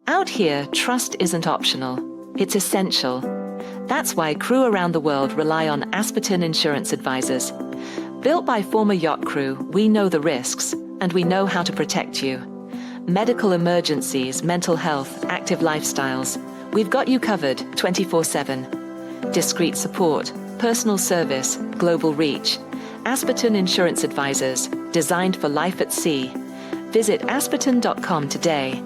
Out here, trust isn't optional. It's essential. That's why crew around the world rely on Asperton insurance advisors. Built by former yacht crew, we know the risks, and we know how to protect you. Medical emergencies, mental health, active lifestyles. We've got you covered 24/7. Discreet support, personal service, global reach. Asperton Insurance Advisors, designed for life at sea. Visit asperton.com today.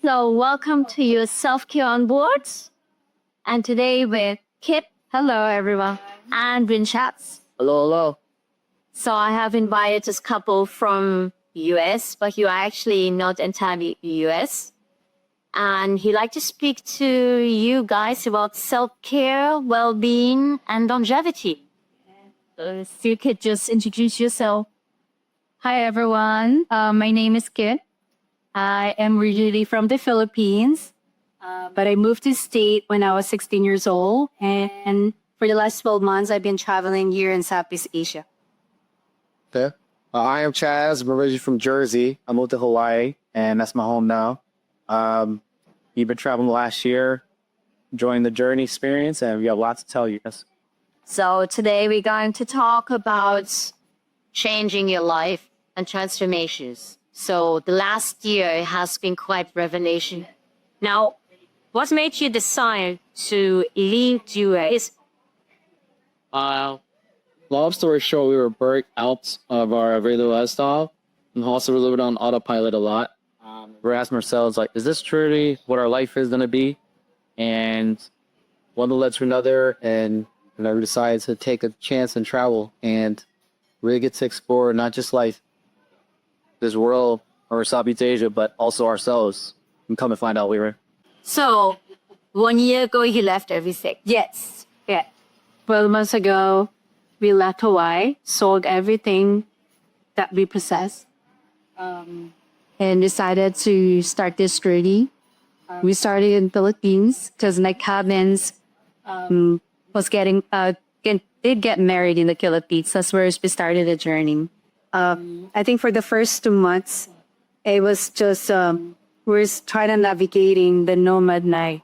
So welcome to your Self-Care on Board. And today with Kip, hello everyone, and Chazz. Hello, hello. So I have invited this couple from US, but you are actually not entirely US. And he'd like to speak to you guys about self-care, well-being, and longevity. So if you could just introduce yourself. Hi, everyone. My name is Kit. I am originally from the Philippines, but I moved to the state when I was 16 years old. And for the last 12 months, I've been traveling here in Southeast Asia. Okay. I am Chazz. I'm originally from Jersey. I moved to Hawaii, and that's my home now. You've been traveling last year, enjoying the journey experience, and we have lots to tell you. Yes. So today we're going to talk about changing your life and transformations. So the last year has been quite revelation. Now, what made you decide to leave the US? Long story short, we were burnt out of our regular lifestyle, and also we're living on autopilot a lot. We're asking ourselves, like, is this truly what our life is going to be? And one led to another, and we decided to take a chance and travel and really get to explore not just life, this world or Southeast Asia, but also ourselves, and come and find out we were. So 1 year ago, you left everything. Yes. Yeah. 12 months ago, we left Hawaii, sold everything that we possess, and decided to start this journey. We started in Philippines because my cousins did get married in the Philippines. That's where we started the journey. I think for the first 2 months, it was just we're trying to navigating the nomad life.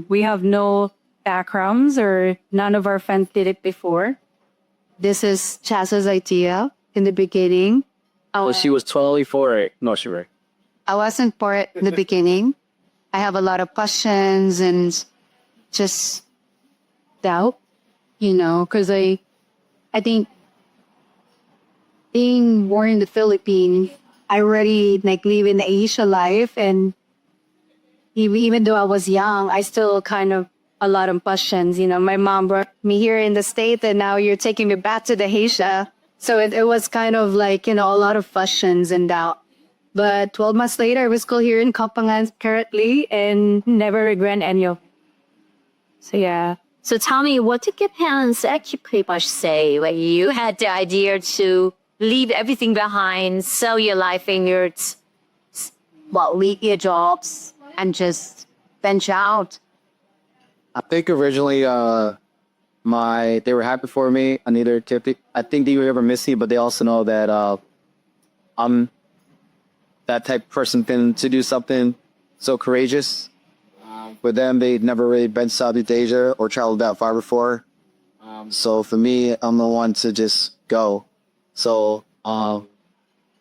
We have no backgrounds, or none of our friends did it before. This is Chazz's idea in the beginning. Well, she was totally for it. No, she was. I wasn't for it in the beginning. I have a lot of questions and just doubt, because I think being born in the Philippines, I already live in the Asia life, and even though I was young, I still kind of a lot of questions. My mom brought me here in the States, and now you're taking me back to the Asia. So it was kind of a lot of questions and doubt. But 12 months later, we're still here in Kapangan currently, and never regret any of it. So yeah. So tell me, what did your parents actually pretty much say when you had the idea to leave everything behind, sell your life in leave your jobs and just venture out? I think originally they were happy for me. I think they were ever miss me, but they also know that I'm that type of person to do something so courageous. For them, they'd never really been to Southeast Asia or traveled that far before. So for me, I'm the one to just go. So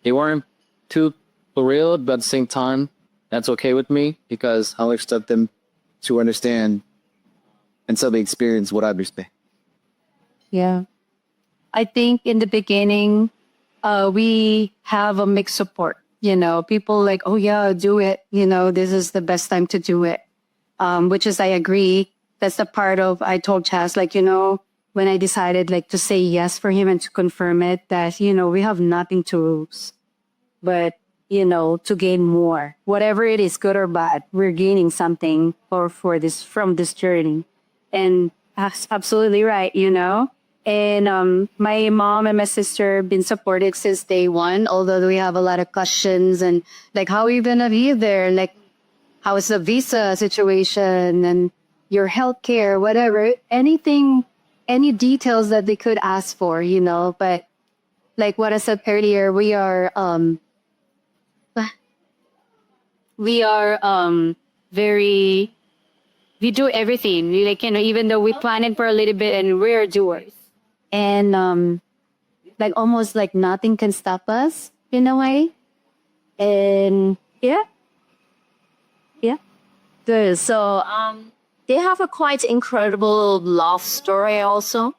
They weren't too thrilled, but at the same time, that's okay with me because I'll expect them to understand and so they experience what I've experienced. Yeah. I think in the beginning, we have a mixed support. People like, oh yeah, do it. This is the best time to do it. Which is, I agree. That's the part of, I told Chazz, when I decided to say yes for him and to confirm it, that, we have nothing to lose, but, to gain more. Whatever it is, good or bad, we're gaining something from this journey. And that's absolutely right, And my mom and my sister have been supportive since day one, although we have a lot of questions and how are you going to be there? How is the visa situation and your healthcare, whatever, anything, any details that they could ask for, But like what I said earlier, we are we are we do everything. We like, even though we plan it for a little bit and we're doers. And like almost like nothing can stop us in a way. And yeah. Good. So, they have a quite incredible love story also.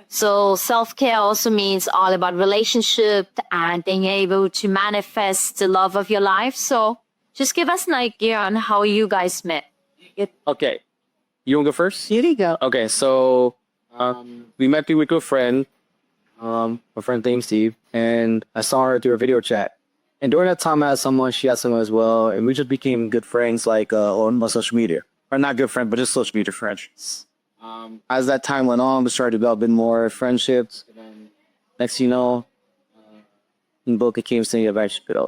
So self-care also means all about relationship and being able to manifest the love of your life. So just give us an idea on how you guys met. Okay. You want to go first? Here you go. Okay, so we met through a good friend, a friend named Steve, and I saw her through a video chat. And during that time, I had someone, she had someone as well, and we just became good friends, like on my social media. Or not good friends, but just social media friends. As that time went on, we started developing more friendships. And then next thing you know, Boca came saying eventually.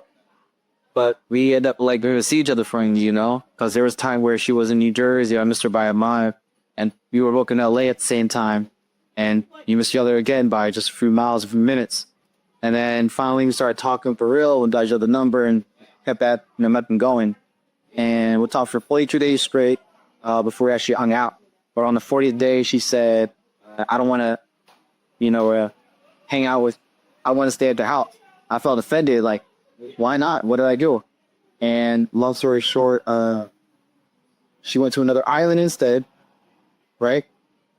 But we ended up like going to see each other friends, because there was time where she was in New Jersey, I missed her by a mile, and we were both in LA at the same time, and you missed each other again by just a few miles, a few minutes. And then finally we started talking for real and got each other number and kept that momentum going. And we talked for 42 days straight before we actually hung out. But on the 40th day, she said, I don't want to, hang out with, I want to stay at the house. I felt offended, like, why not? What did I do? And long story short, she went to another island instead, right?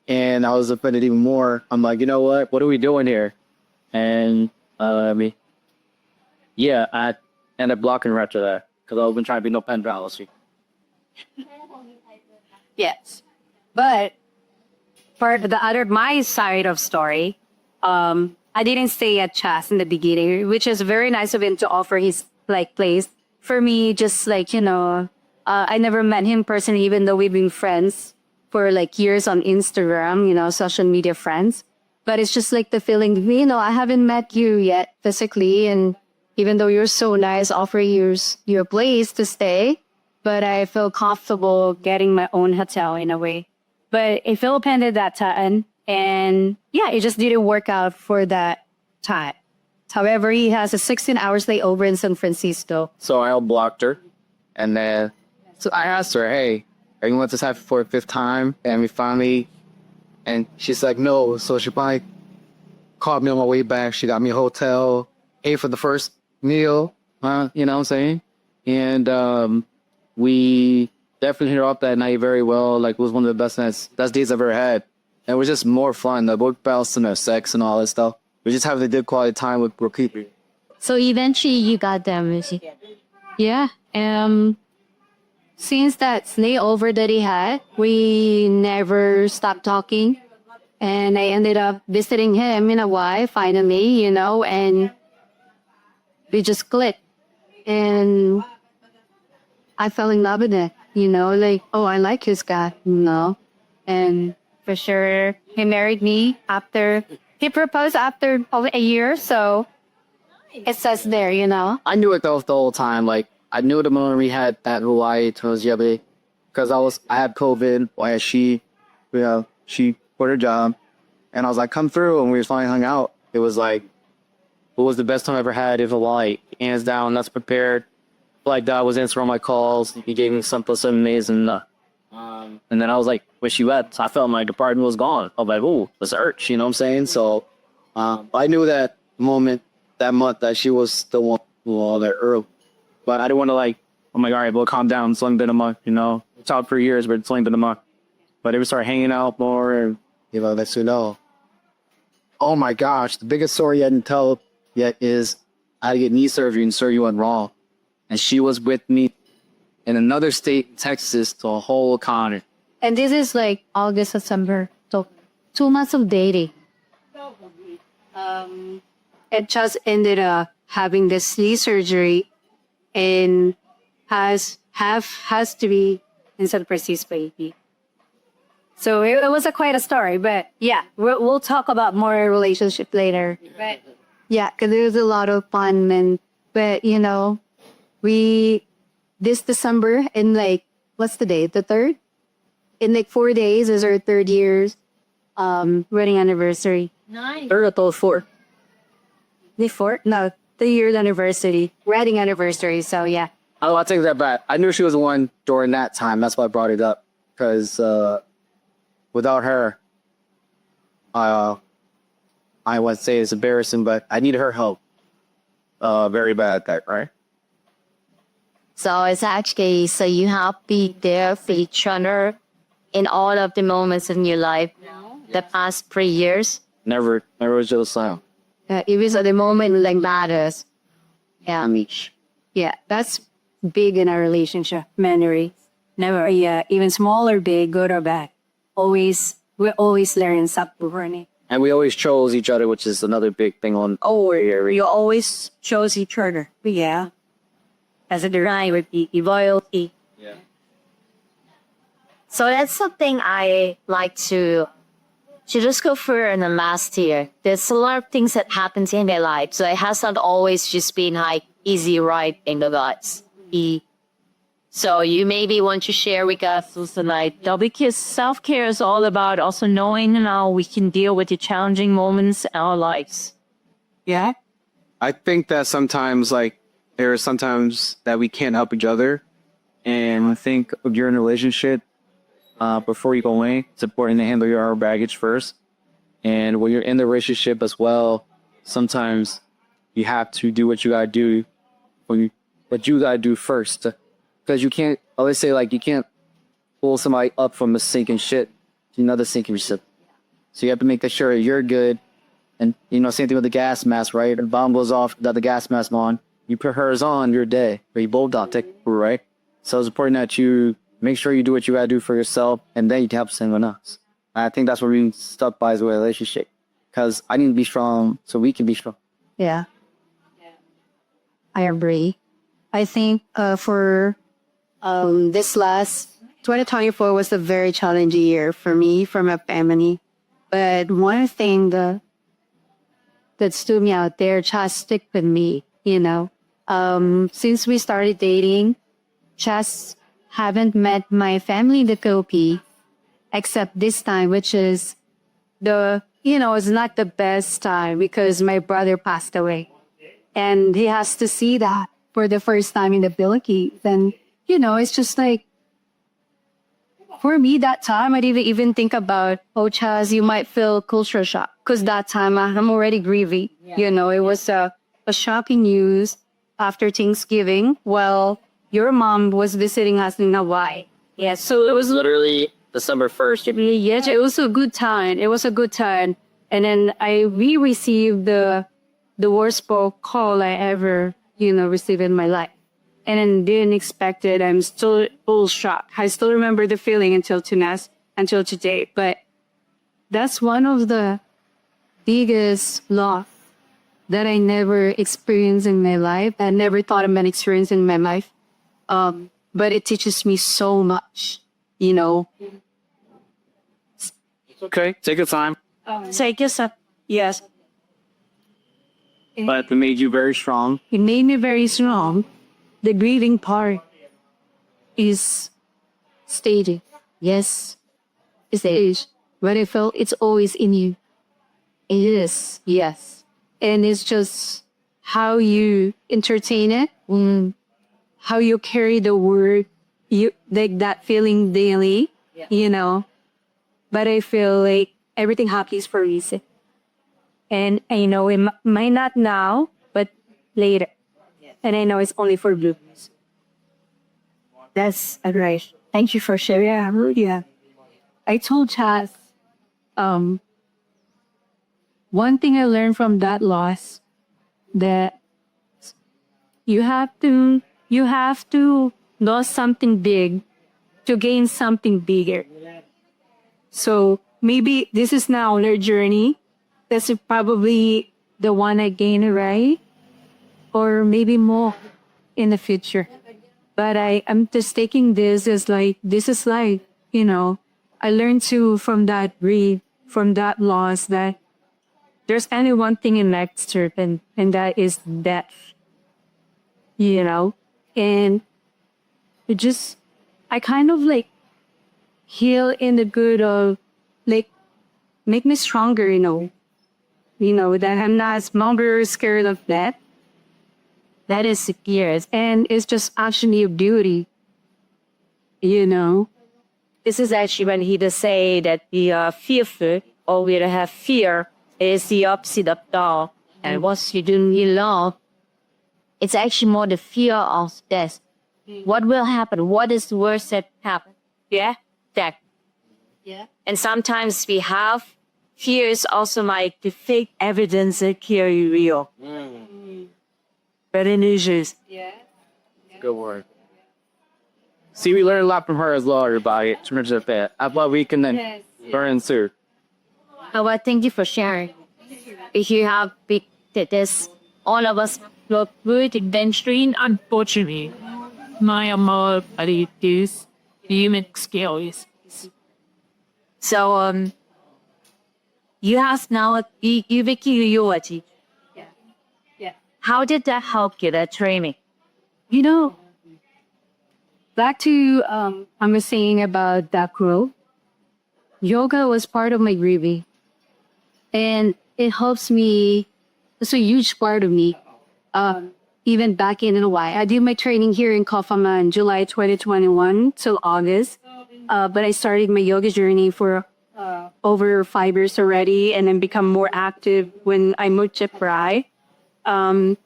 And I was offended even more. I'm like, you know what? What are we doing here? And I ended up blocking her after that because I've been trying to be no pen policy. Yes. But for my side of story, I didn't stay at Chazz in the beginning, which is very nice of him to offer his like place. For me, just like, I never met him personally, even though we've been friends for like years on Instagram, social media friends. But it's just like the feeling, I haven't met you yet physically. And even though you're so nice, offering your place to stay, but I feel comfortable getting my own hotel in a way. But it felt at that time. And yeah, it just didn't work out for that time. However, he has a 16 hours layover in San Francisco. So I blocked her. And then so I asked her, hey, are you want this happen for a fifth time? And she's like, no. So she probably called me on my way back. She got me a hotel, ate for the first meal, you know what I'm saying? And we definitely hit her up that night very well. Like, it was one of the best days I've ever had. And it was just more fun. The both bounced and the sex and all that stuff. We just having a good quality time with Rokiki. So eventually you got them. Yeah. Since that layover that he had, we never stopped talking. And I ended up visiting him in Hawaii, finally, and we just clicked. And I fell in love with it, like, oh, I like this guy, And for sure, he married me he proposed after probably a year, so it says there, I knew it the whole time. Like, I knew the moment we had that Hawaii towards the other, because I had COVID while she quit her job, and I was like, come through, and we finally hung out. It was like, it was the best time I ever had in Hawaii, hands down. That's prepared. Like, Dad was answering all my calls. He gave me some amazing. And then I was like, where she at? So I felt my department was gone. I was like, ooh, let's search, you know what I'm saying? So I knew that month, that she was the one all that early. But I didn't want to like, oh my God, all right, well, calm down. It's only been a month, We talked for years, but it's only been a month. But we started hanging out more and, that's Oh my gosh, the biggest story I didn't tell yet is I had to get knee surgery and surgery went wrong. And she was with me in another state, Texas, to a whole continent. And this is like August, September. So 2 months of dating. It just ended up having this knee surgery and has to be in San Francisco. So it was quite a story, but yeah, we'll talk about more relationship later. Right. Yeah, because there was a lot of fun, but this December in like, what's the date? The 3rd? In like 4 days is our 3rd year's wedding anniversary. Nice. 3rd or 4th? The 4th? No, the year's anniversary, wedding anniversary. So yeah, I'll take that back. I knew she was the one during that time. That's why I brought it up. Because without her, I wouldn't say it's embarrassing, but I needed her help very bad at that, right? So it's actually, so you have to be there for each other in all of the moments in your life, the past 3 years. Never was just silent. It was at the moment like matters. Yeah. Yeah, that's big in our relationship. Memory. Never, yeah, even small or big, good or bad. We're always learning something from it. And we always chose each other, which is another big thing on. Oh, you always chose each other. Yeah. As a design would be loyalty. Yeah. So that's something I like to just go through in the last year. There's a lot of things that happens in my life. So it has not always just been like easy ride in the guts. So you maybe want to share with us tonight. Because self-care is all about also knowing how we can deal with the challenging moments in our lives. Yeah. I think that sometimes, like, there are sometimes that we can't help each other. And I think if you're in a relationship, before you go away, it's important to handle your own baggage first. And when you're in the relationship as well, sometimes you have to do what you gotta do, what you gotta do first. Because you can't, I always say, like, you can't pull somebody up from a sinking ship to another sinking ship. So you have to make sure you're good. And, you know, same thing with the gas mask, right? The bomb goes off, got the gas mask on. You put hers on, you're dead. Or you both don't take, right? So it's important that you make sure you do what you gotta do for yourself, and then you can help someone else. And I think that's what we stuck by as a relationship. Because I need to be strong so we can be strong. Yeah. I agree. I think for this last 2024 was a very challenging year for me, for my family. But one thing that stood me out there, Chazz stick with me, you know. Since we started dating, Chazz haven't met my family in the Philippines, except this time, which is it's not the best time because my brother passed away. And he has to see that for the first time in the Philippines. And, it's just like, for me that time, I didn't even think about, Chazz, you might feel culture shock. Because that time I'm already grieving. Yeah. It was a shocking news after Thanksgiving. Well, your mom was visiting us in Hawaii. Yeah, so it was literally December 1st. Yes, it was a good time. And then we received the worst call I ever, received in my life. And then didn't expect it. I'm still full shock. I still remember the feeling until today. But that's one of the biggest loss that I never experienced in my life. I never thought of an experience in my life. But it teaches me so much, Okay, take your time. Take a step. Yes. But it made you very strong. It made me very strong. The grieving part is staging. Yes, it's staged. But I felt it's always in you. It is, yes. And it's just how you entertain it, how you carry the word, like that feeling daily, But I feel like everything happens for a reason. And I know it might not now, but later. And I know it's only for bloopers. That's right. Thank you for sharing. Yeah. I told Chazz, one thing I learned from that loss, that you have to lose something big to gain something bigger. So maybe this is now their journey. That's probably the one I gain, right? Or maybe more in the future. But I'm just taking this as like, this is life, I learned from that grief, from that loss, that there's only one thing in life certain, and that is death. And I kind of like heal in the good of like make me stronger, that I'm not as longer scared of death. That is years. And it's just actually a beauty, you know? This is actually when he does say that the fearful or we have fear is the opposite of love. And once you do need love, it's actually more the fear of death. What will happen? What is the worst that happen? Yeah, death. Yeah. And sometimes we have fears also like the fake evidence that carry real. But in issues. Yeah. Good word. See, we learned a lot from her as well, everybody. Tremendous that. I thought we can then learn too. Oh, well, thank you for sharing. If you have big this, all of us look good eventually. Unfortunately, my more this human skills. So you have now you making yogi. Yeah. Yeah. How did that help you, that training? You know, back to I was saying about that crew. Yoga was part of my grieving. And it helps me, it's a huge part of me. Even back in Hawaii. I did my training here in Kofama in July 2021 till August. But I started my yoga journey for over 5 years already and then become more active when I moved to Praia. When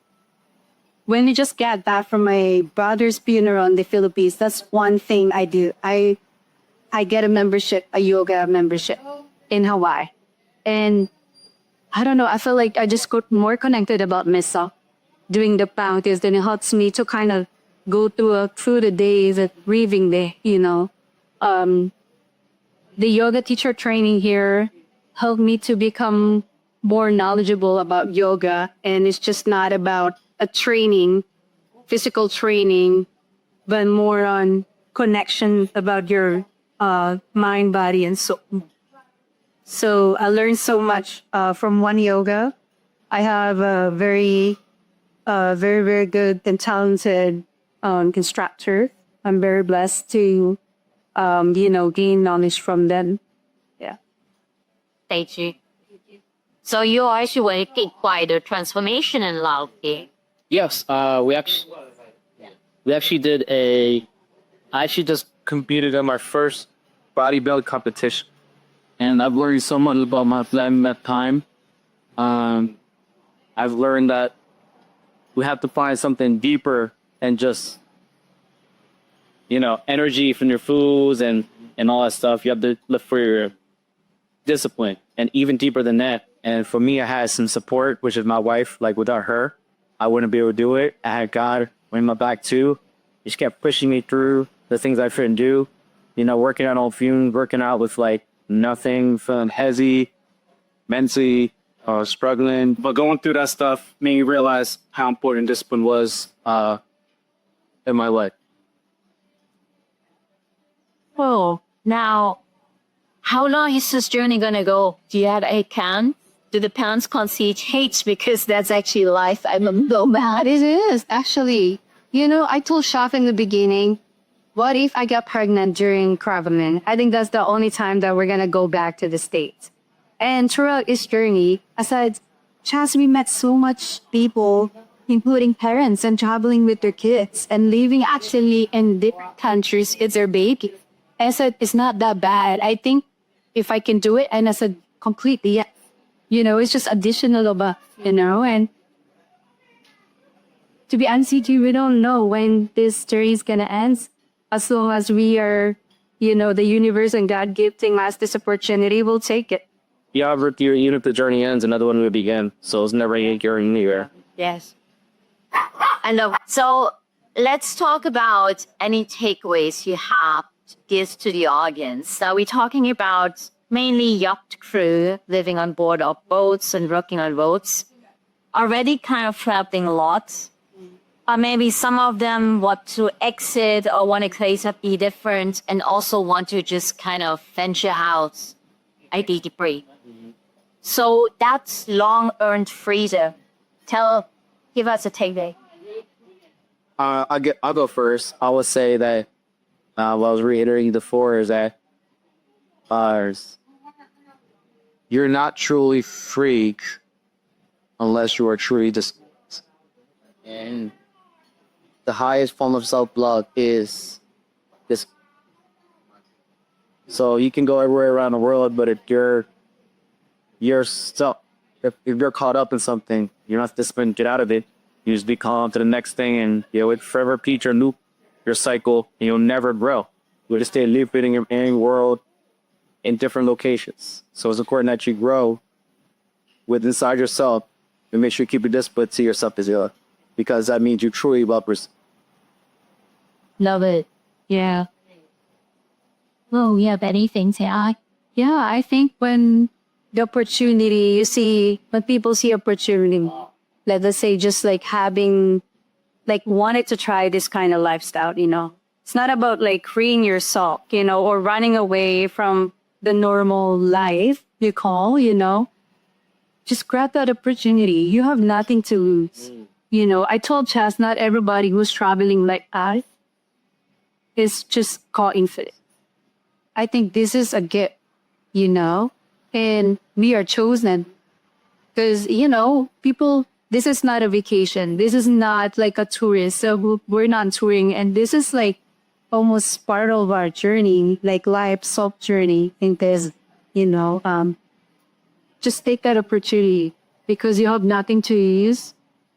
I just got back from my brother's funeral in the Philippines, that's one thing I do. I get a membership, a yoga membership in Hawaii. And I don't know, I feel like I just got more connected about myself doing the practice. Then it helps me to kind of go through the days of grieving there, you know. The yoga teacher training here helped me to become more knowledgeable about yoga. And it's just not about a training, physical training, but more on connection about your mind, body, and soul. So I learned so much from one yoga. I have a very, very good and talented instructor. I'm very blessed to, gain knowledge from them. Yeah. Thank you. So you actually working quite a transformation in life here. Yes, we actually did I actually just competed in my first bodybuilding competition. And I've learned so much about my life in that time. I've learned that we have to find something deeper than just, energy from your foods and all that stuff. You have to look for your discipline and even deeper than that. And for me, I had some support, which is my wife. Like without her, I wouldn't be able to do it. I had God in my back too. He just kept pushing me through the things I couldn't do. Working out on fumes, working out with like nothing, feeling heavy, mentally struggling. But going through that stuff made me realize how important discipline was in my life. Oh, now, how long is this journey gonna go? Do you have a can? Do the parents concede hate because that's actually life? I'm a nomad. It is, actually. I told Shaf in the beginning, what if I got pregnant during Cravaman? I think that's the only time that we're going to go back to the States. And throughout this journey, I said, Chazz, we met so much people, including parents, and traveling with their kids and living actually in different countries. It's their baby. And I said, it's not that bad. I think if I can do it, and I said, completely, yeah. It's just additional of and to be honest with you, we don't know when this story is going to end. As long as we are, the universe and God giving us this opportunity, we'll take it. Yeah, even if the journey ends, another one will begin. So it's never going anywhere. Yes. And so let's talk about any takeaways you have to give to the audience. So we're talking about mainly yacht crew living on board of boats and working on boats, already kind of traveling a lot. Or maybe some of them want to exit or want to place up be different and also want to just kind of venture out, identity free. So that's long-earned freedom. Give us a takeaway. I'll go first. I would say that what I was reiterating before is that you're not truly free unless you are truly disciplined. And the highest form of self-love is this. So you can go everywhere around the world, but if you're stuck, if you're caught up in something, you're not disciplined, get out of it. You just be calm to the next thing, and it forever repeat your loop, your cycle, and you'll never grow. You'll just stay living in your own world in different locations. So it's important that you grow with inside yourself and make sure you keep your discipline to yourself as well, because that means you truly love yourself. Love it. Yeah. Oh, you have anything to add? Yeah, I think when the opportunity, when people see opportunity, let's say just like having, like wanted to try this kind of lifestyle, it's not about like freeing yourself, or running away from the normal life you call, just grab that opportunity. You have nothing to lose. I told Chazz, not everybody who's traveling like us is just called infinite. I think this is a gift, and we are chosen because, people, this is not a vacation. This is not like a tourist. So we're not touring. And this is like almost part of our journey, like life, self journey. I think there's, just take that opportunity because you have nothing to use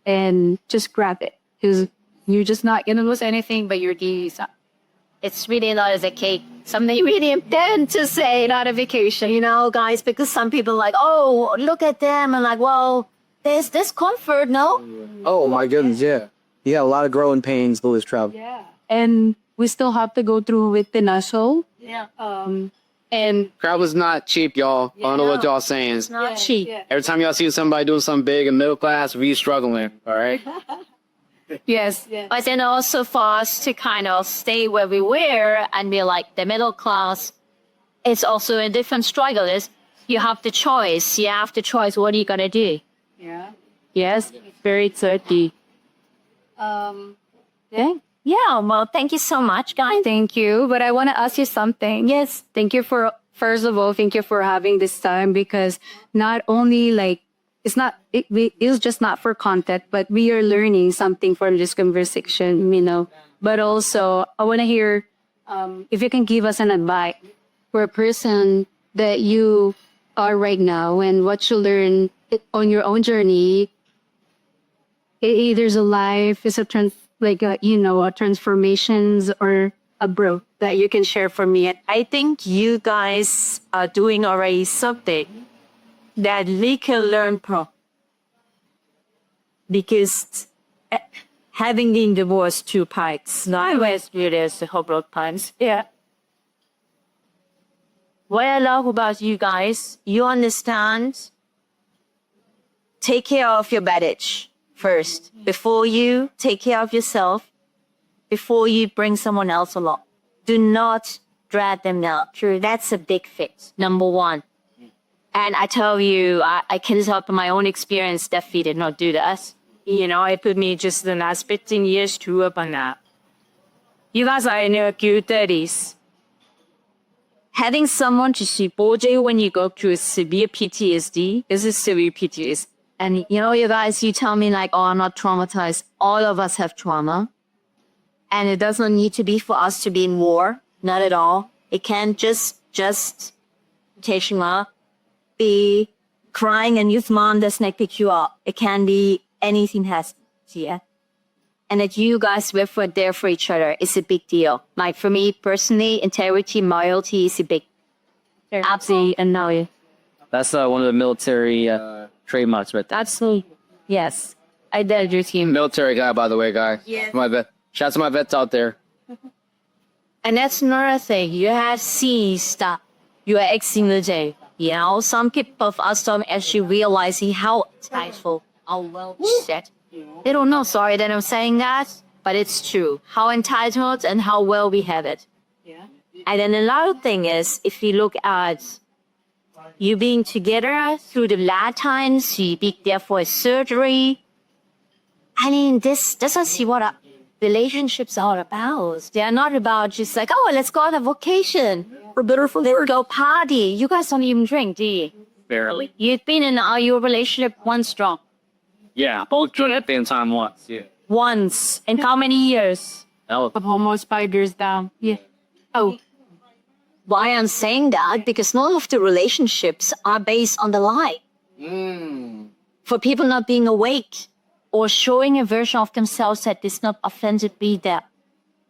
and just grab it because you're just not going to lose anything but your days. It's really not as a cake. Something really important to say, not a vacation, guys, because some people are like, oh, look at them. And like, well, there's discomfort, no? Oh my goodness, yeah. You got a lot of growing pains through this travel. Yeah. And we still have to go through with the national. Yeah. And Travel's not cheap, y'all. I don't know what y'all saying. It's not cheap. yeah. Every time y'all see somebody doing something big in middle class, we struggling, all right? Yes. But then also for us to kind of stay where we were and be like the middle class, it's also a different struggle. Is you have the choice. You have the choice. What are you going to do? Yeah. Yes. Very tricky. Yeah. Yeah, well, thank you so much, guys. Thank you. But I want to ask you something. Yes. Thank you first of all, thank you for having this time because not only like, it's just not for content, but we are learning something from this conversation, But also, I want to hear if you can give us an advice for a person that you are right now and what you learn on your own journey. There's a life, it's a transformations or a growth that you can share for me. I think you guys are doing already something that we can learn from. Because having been divorced 2 times, I was divorced a couple of times. Yeah. What I love about you guys, you understand, take care of your baggage first. Before you take care of yourself, before you bring someone else along. Do not drag them down. Sure, that's a big fix. Number one. And I tell you, I can tell from my own experience that we did not do that. It put me just the last 15 years to up on that. You guys are in your 30s. Having someone to support you when you go through severe PTSD, this is severe PTSD. And you guys, you tell me like, oh, I'm not traumatized. All of us have trauma. And it doesn't need to be for us to be in war. Not at all. It can just be crying and your mom does not pick you up. It can be anything has, yeah. And that you guys were there for each other is a big deal. Like for me personally, integrity, loyalty is a big, absolutely, and now That's one of the military trademarks, right? that's me. Yes, I did your team. Military guy, by the way, guy. Yeah. My vet. Shout out to my vets out there. And that's another thing. You have seen stuff. You are exiting the day. Some people of us don't actually realizing how insightful, how well said. They don't know, sorry that I'm saying that, but it's true. How entitled and how well we have it. Yeah. And then another thing is, if you look at you being together through the bad times, you be there for a surgery. I mean, this doesn't see what relationships are about. They're not about just like, oh, let's go on a vacation. Let's go party. You guys don't even drink, do you? Barely. You've been in your relationship one strong. Yeah, both drunk at the same time once. Yeah. once in how many years? Almost 5 years down. Yeah. Oh, Why I'm saying that? Because none of the relationships are based on the lie. For people not being awake or showing a version of themselves that is not authentically there.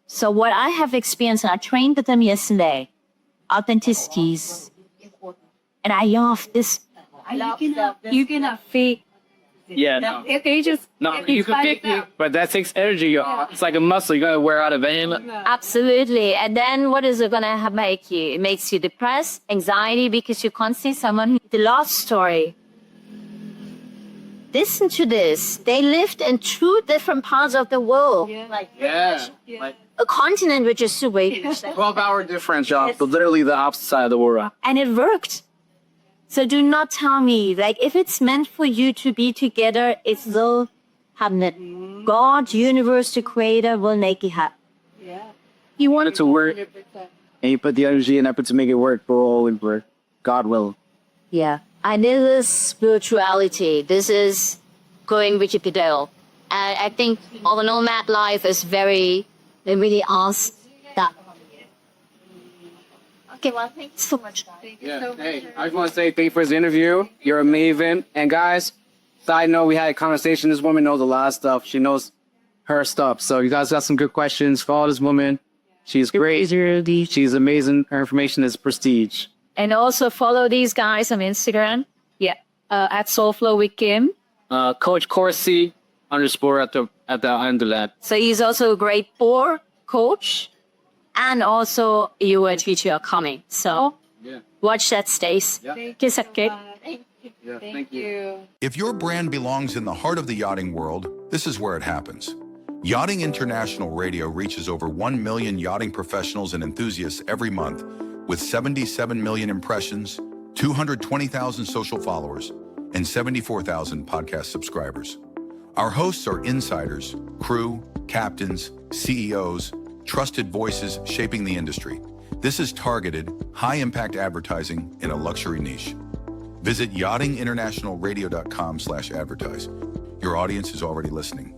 So what I have experienced, and I trained with them yesterday, authenticities. And I love this. you cannot fake. Yeah, no. They just You can pick it, but that takes energy. It's like a muscle. You gotta wear out eventually. Absolutely. And then what is it going to make you? It makes you depressed, anxiety, because you can't see someone. The love story. Listen to this. They lived in 2 different parts of the world. Yeah. Like A continent which is away. 12-hour difference, y'all. But literally the opposite side of the world. And it worked. So do not tell me, like, if it's meant for you to be together, it will happen. God, universe, the creator will make it happen. You want it to work, and you put the energy and effort to make it work, but all will work. God will. Yeah. And this is spirituality. This is going with your pedal. And I think our nomad life is they really ask that. Okay, well, thanks so much. Yeah. Hey, I just want to say thank you for this interview. You're amazing. And guys, side note, we had a conversation. This woman knows a lot of stuff. She knows her stuff. So you guys got some good questions. Follow this woman. She's great. She's amazing. Her information is prestige. And also follow these guys on Instagram. Yeah. At Soulflow with Kim. Coach Coursey _ at the end of that. So he's also a great coach. And also you a teacher coming. So watch that, Stace. Kiss a kick. Thank you. If your brand belongs in the heart of the yachting world, this is where it happens. Yachting International Radio reaches over 1 million yachting professionals and enthusiasts every month with 77 million impressions, 220,000 social followers, and 74,000 podcast subscribers. Our hosts are insiders, crew, captains, CEOs, trusted voices shaping the industry. This is targeted, high-impact advertising in a luxury niche. Visit yachtinginternationalradio.com/advertise. Your audience is already listening.